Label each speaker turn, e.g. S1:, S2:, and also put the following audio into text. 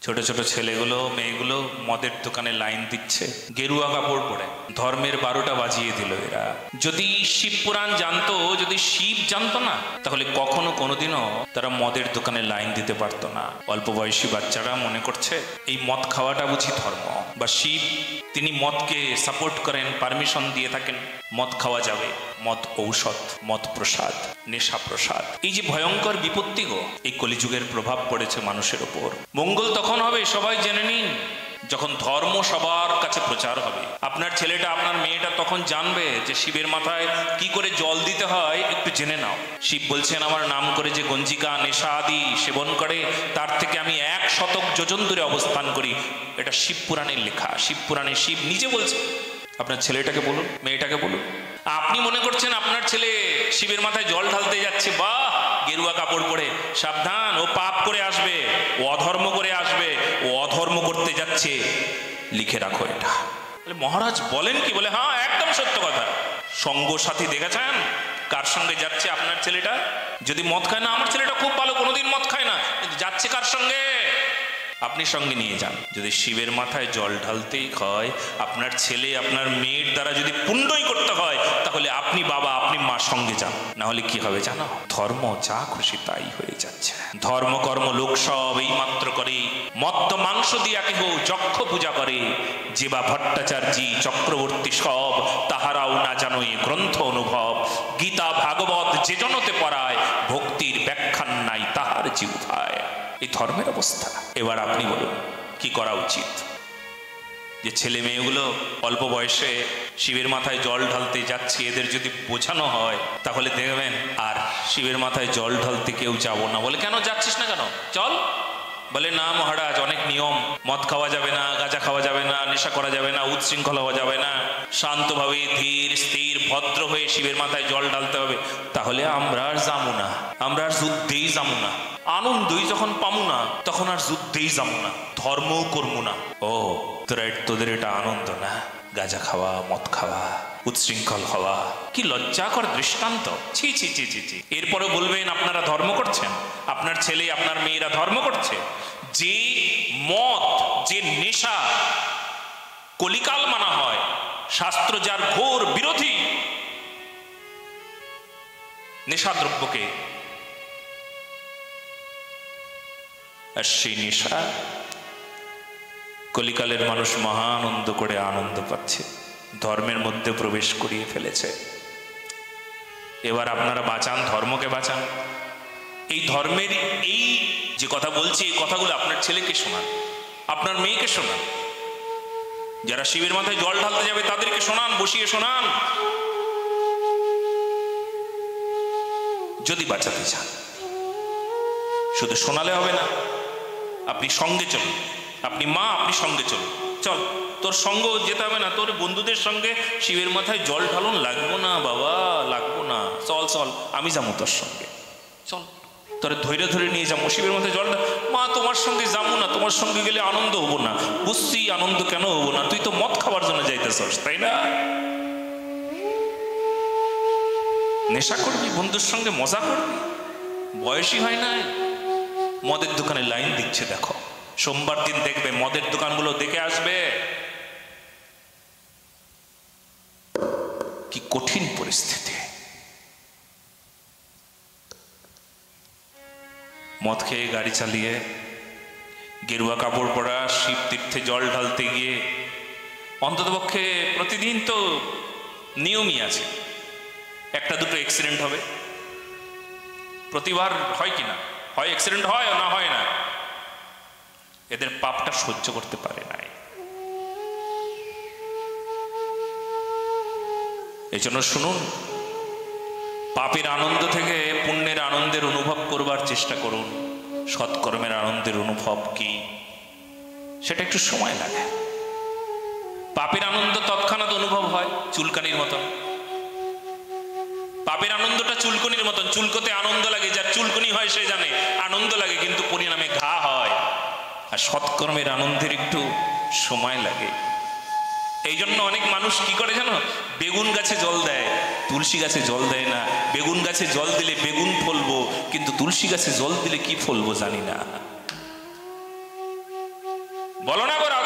S1: ছোট ছোট ছেলেগুলো মেয়েগুলো মদের দোকানে লাইন দিচ্ছে গেরুয়া কাপড় পরে। ধর্মের 12টা বাজিয়ে দিল এরা। যদি শিব পুরাণ জানতো, যদি শিব জানতো না, তাহলে কখনো কোনোদিনও তারা মদের দোকানে লাইন দিতে পারতো না। অল্প বয়সী বাচ্চারা মনে করছে এই মদ খাওয়াটা বুঝি ধর্ম, বা শিব তিনি মদকে সাপোর্ট করেন, পারমিশন দিয়ে থাকেন, মদ খাওয়া যাবে। মদ ঔষধ, মদ প্রসাদ, নেশা প্রসাদ। এই যে ভয়ঙ্কর বিপত্তি গো, এই কলিযুগের প্রভাব পড়েছে মানুষের ওপর। মঙ্গল তখন হবে, সবাই জেনে নিন, যখন ধর্ম সবার কাছে প্রচার হবে। আপনার ছেলেটা, আপনার মেয়েটা তখন জানবে যে শিবের মাথায় কি করে জল দিতে হয় একটু জেনে নাও। শিব বলছেন আমার নাম করে যে গঞ্জিকা নেশা আদি সেবন করে, তার থেকে আমি 1 শতক যোজন দূরে অবস্থান করি। এটা শিব পুরাণের লেখা। শিব পুরাণে শিব নিজে বলছে। আপনার ছেলেটাকে বলুন, মেয়েটাকে বলুন। আপনি মনে করছেন আপনার ছেলে শিবের মাথায় জল ঢালতে যাচ্ছে, বাহ, গেরুয়া কাপড় পরে, সাবধান, ও পাপ করে আসবে, ও অধর্ম করে আসবে, ও অধর্ম করতে যাচ্ছে, লিখে রাখো এটা। মহারাজ বলেন কি? বলে হ্যাঁ, একদম সত্য কথা। সঙ্গ সাথী দেখেছেন কার সঙ্গে যাচ্ছে আপনার ছেলেটা? যদি মদ খায় না, আমার ছেলেটা খুব ভালো, কোনোদিন মদ খায় না, কিন্তু যাচ্ছে কার সঙ্গে? আপনি সঙ্গে নিয়ে যান। যদি শিবের মাথায় জল ঢালতেই হয়, আপনার ছেলে আপনার মেয়ের দ্বারা যদি পুণ্যই করতে হয়, তাহলে আপনি বাবা, আপনি মা সঙ্গে যান। না হলে কি হবে জানো? ধর্ম যা খুশি তাই হয়ে যাচ্ছে। ধর্ম কর্ম লোক সব এই মাত্র করে, মত্ত মাংস দিয়া কেহ যক্ষ পূজা করে। যে বা ভট্টাচার্যী চক্রবর্তী সব, তাহারাও না জানো এ গ্রন্থ অনুভব। গীতা ভাগবত যে জনতে পড়ায়, ভক্তির ব্যাখ্যান নাই তাহার জিহ্বায়। এই ধর্মের অবস্থা। এবার আপনি বলুন কি করা উচিত? যে ছেলে মেয়েগুলো অল্প বয়সে শিবের মাথায় জল ঢালতে যাচ্ছে, এদের যদি বোঝানো হয়, তাহলে দেখবেন আর শিবের মাথায় জল ঢালতে কেউ যাব না। বলে কেন যাচ্ছিস না কেন? চল। বলে না মহারাজ, অনেক নিয়ম, মদ খাওয়া যাবে না, গাঁজা খাওয়া যাবে না, নেশা করা যাবে না, উচ্ছৃঙ্খল হওয়া যাবে না, শান্তভাবে ধীর স্থির ভদ্র হয়ে শিবের মাথায় জল ঢালতে হবে। তাহলে আমরা আর যাবো না, আমরা আর যুদ্ধেই যাবো না। আনন্দই যখন পাবো না, তখন আর যুদ্ধেই যাবো না, ধর্মও করবো না। ও তোদের এটা আনন্দ না? গাঁজা খাওয়া, মদ খাওয়া, উচ্ছৃঙ্খল হওয়া, কি লজ্জাকর দৃষ্টান্ত! ছি ছি ছি ছি ছি। এরপরে বলবেন আপনারা ধর্ম করছেন, আপনার ছেলে আপনার মেয়েরা ধর্ম করছে। যে মদ, যে নেশা কলিকাল মানা হয়, শাস্ত্র যার ঘোর বিরোধী নেশাদ্রব্যকে, আর সেই নেশা কলিকালের মানুষ মহা আনন্দ করে আনন্দ পাচ্ছে, ধর্মের মধ্যে প্রবেশ করিয়ে ফেলেছে। এবার আপনারা বাঁচান, ধর্মকে বাঁচান। এই ধর্মের এই যে কথা বলছি, এই কথাগুলো আপনার ছেলেকে শোনান, আপনার মেয়েকে শোনান, যারা শিবের মাথায় জল ঢালতে যাবে তাদেরকে শোনান, বসিয়ে শোনান, যদি বাঁচাতে চান। শুধু শোনালে হবে না, আপনি সঙ্গে চলুন। আপনি মা, আপনি সঙ্গে চলুন। চল, তোর সঙ্গ যেতে হবে না, তোর বন্ধুদের সঙ্গে শিবের মাথায় জল ঢালুন। লাগবো না বাবা, লাগবো না, চল চল, আমি যাবো তোর সঙ্গে, চল, তোর ধৈর্য ধরে নিয়ে যাবো শিবের মাথায় জল। মা তোমার সঙ্গে যাবো না, তোমার সঙ্গে গেলে আনন্দ হবো না। বুঝছি আনন্দ কেন হবো না, তুই তো মদ খাওয়ার জন্য যাইতেছস, তাই না? নেশা করবি, বন্ধুর সঙ্গে মজা করবি, বয়সই হয় না। মদের দোকানে লাইন দিচ্ছে, দেখো, সোমবার দিন দেখবে মদের দোকানগুলো দেখে আসবে। কি কঠিন পরিস্থিতি! মদ খেয়ে গাড়ি চালিয়ে, গেরুয়া কাপড় পরা, শিব তীর্থে জল ঢালতে গিয়ে অন্ততপক্ষে প্রতিদিন তো নিয়মই আছে, একটা দুটো অ্যাক্সিডেন্ট হবে। প্রতিবার হয় কিনা? হয়, অ্যাক্সিডেন্ট হয় না হয় না। এদের পাপটা সহ্য করতে পারে নাই। এই জন্য শুনুন, পাপের আনন্দ থেকে পুণ্যের আনন্দের অনুভব করবার চেষ্টা করুন। সৎকর্মের আনন্দের অনুভব কি, সেটা একটু সময় লাগে। পাপের আনন্দ তৎক্ষণাৎ অনুভব হয়, চুলকানির মতন। পাপের আনন্দটা চুলকনির মতন, চুলকোতে আনন্দ লাগে, যার চুলকনি হয় সে জানে আনন্দ লাগে, কিন্তু পরিণামে ঘা হয়। আর সৎকর্মের আনন্দের একটু সময় লাগে। এই জন্য অনেক মানুষ কি করে জানো? বেগুন গাছে জল দেয়, তুলসী গাছে জল দেয় না। বেগুন গাছে জল দিলে বেগুন ফলবো, কিন্তু তুলসী গাছে জল দিলে কি ফলবো জানি না। বলো না গো